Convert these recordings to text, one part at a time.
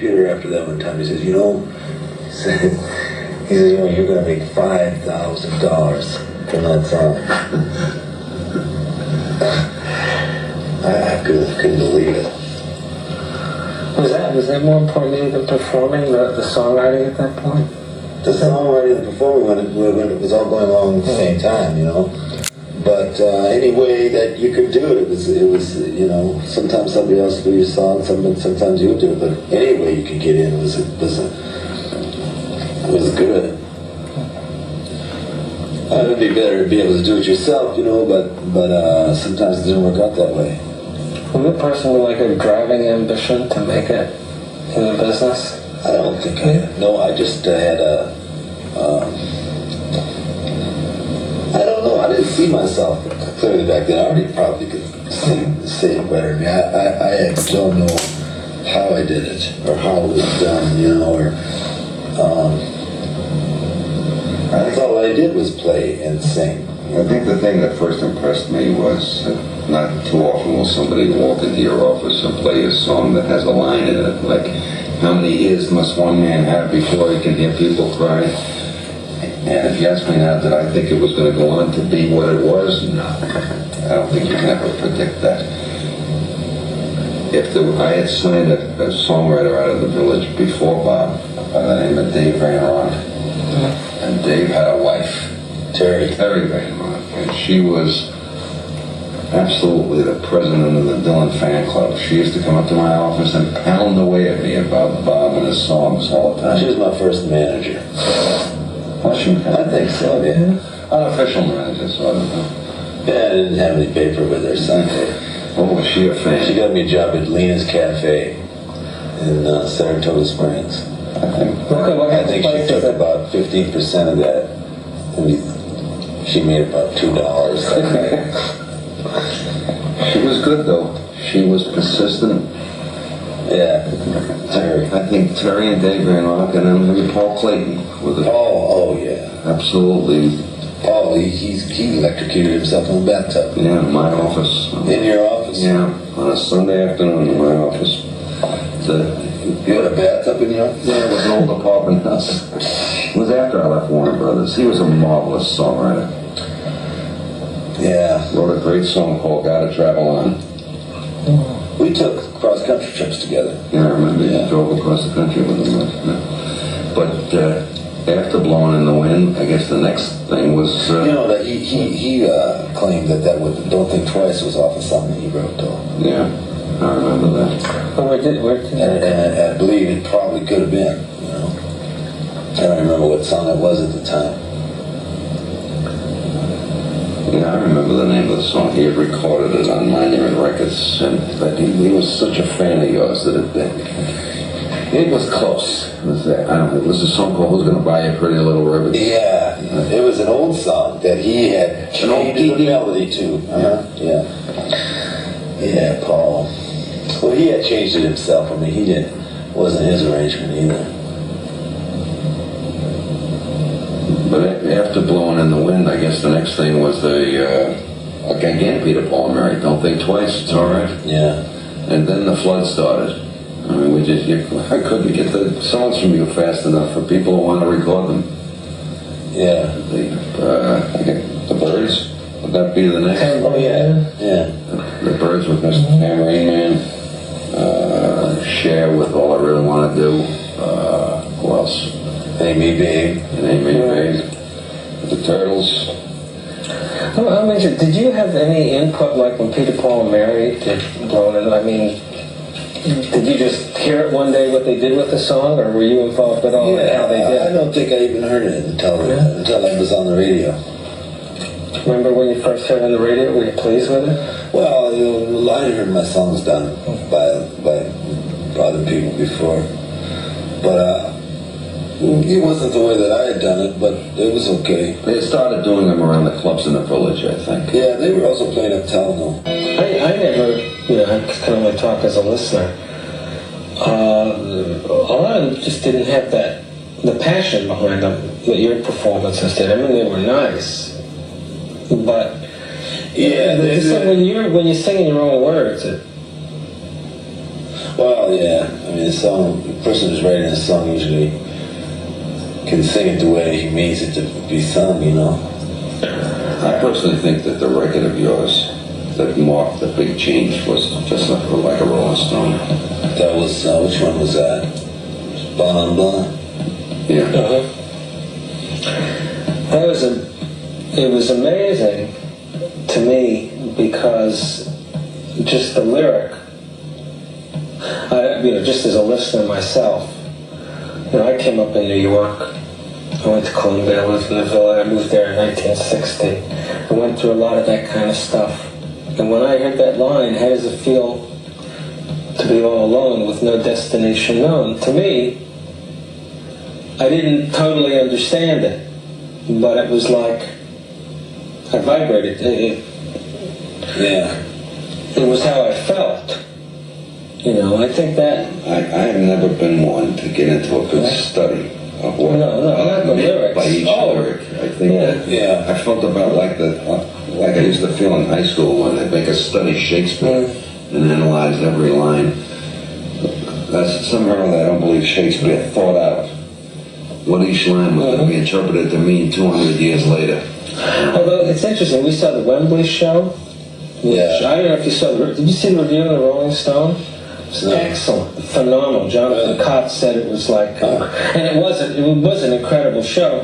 Peter after that one time. He says, you know, you know, you're going to make $5,000 from that song. I couldn't believe it. Was that more important to you than performing, the songwriting at that point? The songwriting and performing when it was all going along at the same time, you know. But any way that you could do it, it was you know, sometimes somebody else would do your song, sometimes you would do it, but any way you could get in was good. It would be better to be able to do it yourself, you know, but sometimes it didn't work out that way. Was the person with like a driving ambition to make it in the business? I don't think I just had I don't know, I didn't see myself clearly back then. I already probably could sing better than me. I don't know how I did it, or how it was done, you know, or I thought all I did was play and sing. I think the thing that first impressed me was not too often will somebody walk into your office and play a song that has a line in it, like, how many ears must one man have before he can hear people cry? And if you ask me now, did I think it was going to go on to be what it was? No. I don't think you can ever predict that. I had signed a songwriter out of the village before Bob by the name of Dave Van Ronk. And Dave had a wife, Terry Van Ronk, and she was absolutely the president of the Dylan fan club. She used to come up to my office and pound away at me about Bob and his songs all the time. She was my first manager. Was she? I think so, yeah. Unofficial manager, so I don't know. Yeah, I didn't have any paper with her, son. Oh, was she a fan? She got me a job at Lena's Cafe in Saratoga Springs. I think she took about 15% of that, and she made about $2. She was good, though. She was persistent. Yeah, Terry. I think Terry and Dave Van Ronk, and then maybe Paul Clayton with it. Oh yeah. Absolutely. Oh, he electrocuted himself in the bathtub. Yeah, in my office. In your office? Yeah, on a Sunday afternoon in my office. You had a bathtub in your office? Yeah, it was an old apartment house. It was after I left Warner Brothers. He was a marvelous songwriter. Yeah. Wrote a great song called Gotta Travel On. We took cross-country trips together. Yeah, I remember you drove across the country with him. Yeah. But after Blowing in the Wind, I guess the next thing was... you know, that he claimed that Don't Think Twice was off of something he wrote, though. Yeah, I remember that. And I believe it probably could have been, you know. I don't remember what song it was at the time. Yeah, I remember the name of the song. He had recorded it on Monument Records, and he was such a fan of yours that it was close. It was a song called Who's Gonna Buy You Pretty Little Ribbons? Yeah, it was an old song that he had changed the melody to. Yeah. Yeah, Paul. Well, he had changed it himself. I mean, wasn't his arrangement either. But after Blowing in the Wind, I guess the next thing was again, Peter, Paul, and Mary, Don't Think Twice, It's All Right. Yeah. And then the flood started. I mean, I couldn't get the songs from you fast enough for people who want to record them. Yeah. The Birds, would that be the next? Oh, yeah. Yeah. The Birds with Mr. Tambourine Man. Cher with All I Really Want to Do. Who else? Amy Babe. The Turtles. I'm interested, did you have any input, like when Peter, Paul, and Mary did Blowing in? I mean, did you just hear it one day what they did with the song, or were you involved at all in how they did it? I don't think I even heard it until it was on the radio. Remember when you first heard it on the radio? Were you pleased with it? Well, you know, I heard my songs done by other people before, but it wasn't the way that I had done it, but it was okay. They started doing them around the clubs in the village, I think. Yeah, they were also playing at Talkin. I never, I can only talk as a listener. A lot of them just didn't have the passion behind them that your performances did. I mean, they were nice, but yeah, it's like when you're singing your own words. Well, yeah. I mean, the person who's writing a song usually can sing it the way he means it to be sung, you know. I personally think that the record of yours that marked the big change was just like a Rolling Stone. That was, which one was that? Bon on Blanc? Yeah. It was amazing to me because just the lyric, just as a listener myself, I came up in New York. I went to Columbia, I lived in the Villa, I moved there in 1960. I went through a lot of that kind of stuff. And when I heard that line, how does it feel to be all alone with no destination known? To me, I didn't totally understand it, but it was like I vibrated. It was how I felt. I think that... I have never been one to get into a good study of what not the lyrics. By each lyric. I think that I felt about like I used to feel in high school when they make us study Shakespeare and analyze every line. That's somehow I don't believe Shakespeare thought out what each line was going to be interpreted to mean 200 years later. Although it's interesting, we saw the Wembley show. Yeah. I don't know if you saw did you see the review of the Rolling Stone? It was excellent, phenomenal. Jonathan Cott said it was like, and it was an incredible show.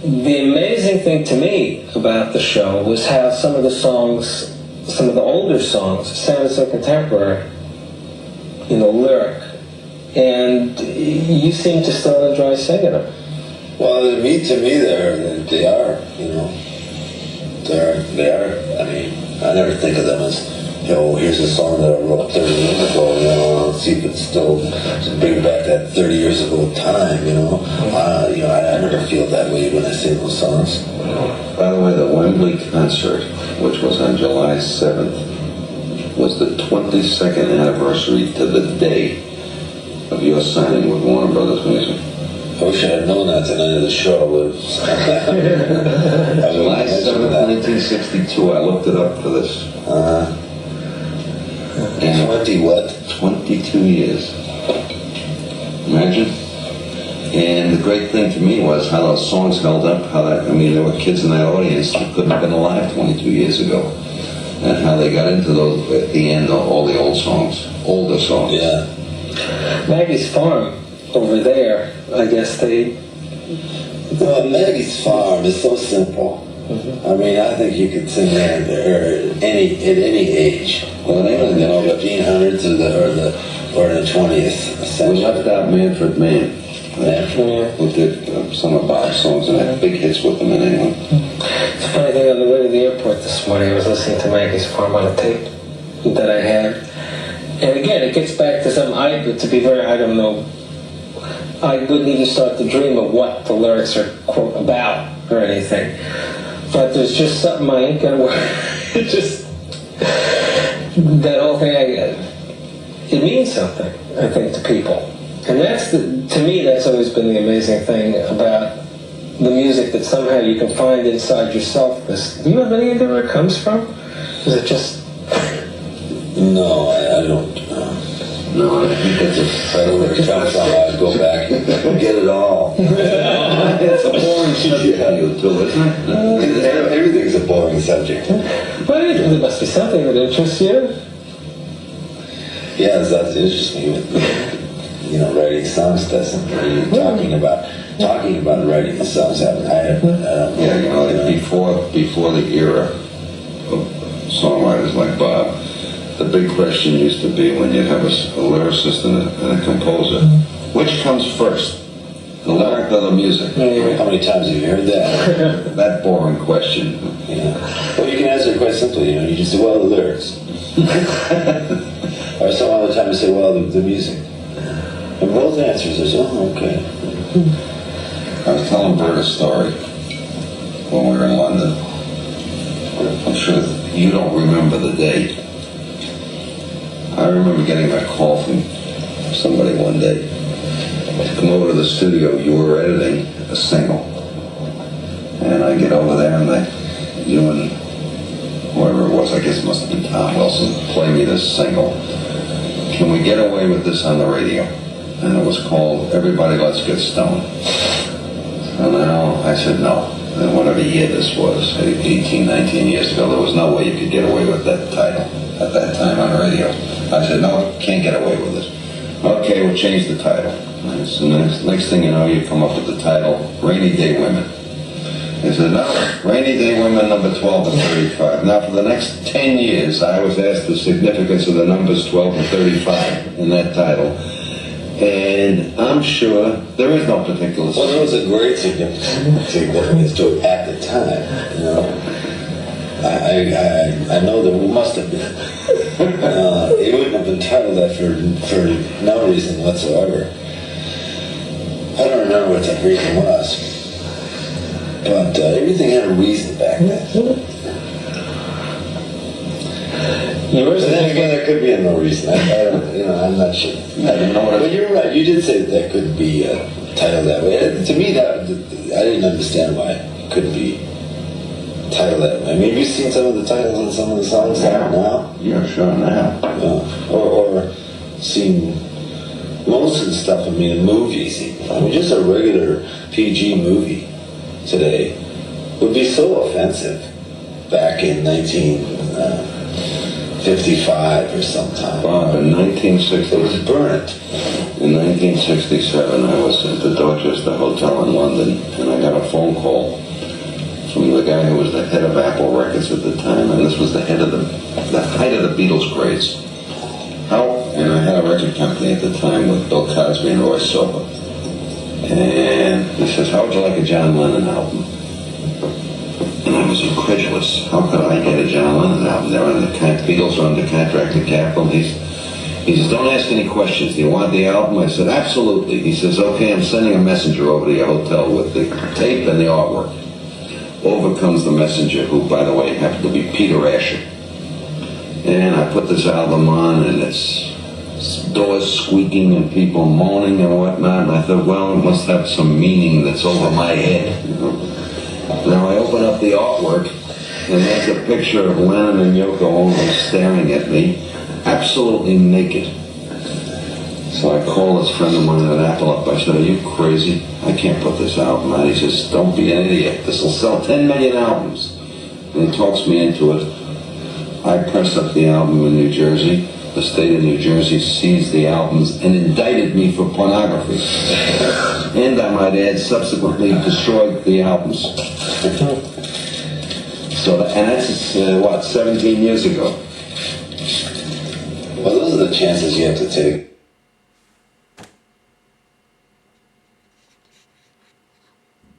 The amazing thing to me about the show was how some of the songs, some of the older songs, sounded so contemporary, lyric, and you seem to still enjoy singing them. Well, to me, they are. They are. I mean, I never think of them as, here's a song that I wrote 30 years ago, let's see if it's still bring back that 30 years ago time, I never feel that way when I sing those songs. By the way, the Wembley concert, which was on July 7th, was the 22nd anniversary to the day of your signing with Warner Brothers Music. I wish I had known that the night of the show. July 7th, 1962, I looked it up for this. 20 what? 22 years. Imagine. And the great thing to me was how those songs held up, there were kids in that audience that couldn't have been alive 22 years ago. And how they got into those, at the end, all the older songs. Yeah. Maggie's Farm over there, I guess Well, Maggie's Farm is so simple. I mean, I think you could sing that at any age. Well, they don't know the 1500s or the 20th century. We left out Manfred Mann. Who did some of Bob's songs and had big hits with them in England. It's a funny thing, on the way to the airport this morning, I was listening to Maggie's Farm on a tape that I had. And again, it gets back to something I don't know, I wouldn't even start to dream of what the lyrics are, quote, about or anything. But there's just something I ain't gonna work. It just, that whole thing, it means something, I think, to people. And to me, that's always been the amazing thing about the music, that somehow you can find inside yourself this. Do you have any idea where it comes from? Is it just... No, I don't. No, I think that's If I know where it comes from, I'd go back and get it all. it's a boring subject too, isn't it? Everything's a boring subject. But there must be something that interests you. Yeah, that interests me. Writing songs doesn't. Talking about writing the songs. Before the era of songwriters like Bob, the big question used to be when you'd have a lyricist and a composer, which comes first, the lyric or the music? How many times have you heard that? That boring question. Well, you can answer it quite simply. You just say, well, the lyrics. Or some other time you say, well, the music. And both answers are, okay. I was telling Bert a story when we were in London. I'm sure you don't remember the date. I remember getting a call from somebody one day to come over to the studio. You were editing a single. And I get over there and you and whoever it was, I guess it must have been Tom Wilson, play me this single. can we get away with this on the radio? And it was called Everybody Let's Get Stoned. And now I said no. And whatever year this was, 18, 19 years ago, there was no way you could get away with that title at that time on the radio. I said, no, can't get away with this. Okay, we'll change the title. And so next thing you know, you come up with the title, Rainy Day Women. I said, no, Rainy Day Women, number 12 and 35. Now, for the next 10 years, I was asked the significance of the numbers 12 and 35 in that title. And I'm sure there is no particular... Well, there was a great significance to it at the time, you know. I know that we must have been. It wouldn't have been titled that for no reason whatsoever. I don't remember what that reason was. But everything had a reason back then. But then again, there could be no reason. I don't, you know, I'm not sure. I don't know. But you're right. You did say that could be titled that way. To me, that I didn't understand why it couldn't be titled that way. I mean, have you seen some of the titles on some of the songs now? Yeah, sure, now. Or seen most of the stuff, I mean, in movies. I mean, just a regular PG movie today would be so offensive back in 1955 or sometime. Bob, in 1960, it was burnt. In 1967, I was at the Dorchester Hotel in London, and I got a phone call from the guy who was the head of Apple Records at the time, and this was the height of the Beatles craze. And I had a record company at the time with Bill Cosby and Roy Silver. And he says, how would you like a John Lennon album? And I was incredulous. How could I get a John Lennon album? They're on the Beatles are under contract to Capitol. He says, don't ask any questions. Do you want the album? I said, absolutely. He says, okay, I'm sending a messenger over to your hotel with the tape and the artwork. Over comes the messenger, who, by the way, happened to be Peter Asher. And I put this album on, and it's doors squeaking and people moaning and whatnot. And I thought, well, it must have some meaning that's over my head. You know? Now I open up the artwork, and there's a picture of Lennon and Yoko Ono staring at me, absolutely naked. So I call this friend of mine at Apple up. I said, are you crazy? I can't put this album out. He says, don't be an idiot. This will sell 10 million albums. And he talks me into it. I press up the album in New Jersey. The state of New Jersey seized the albums and indicted me for pornography. And I might add, subsequently destroyed the albums. So, and that's, 17 years ago. Well, those are the chances you have to take.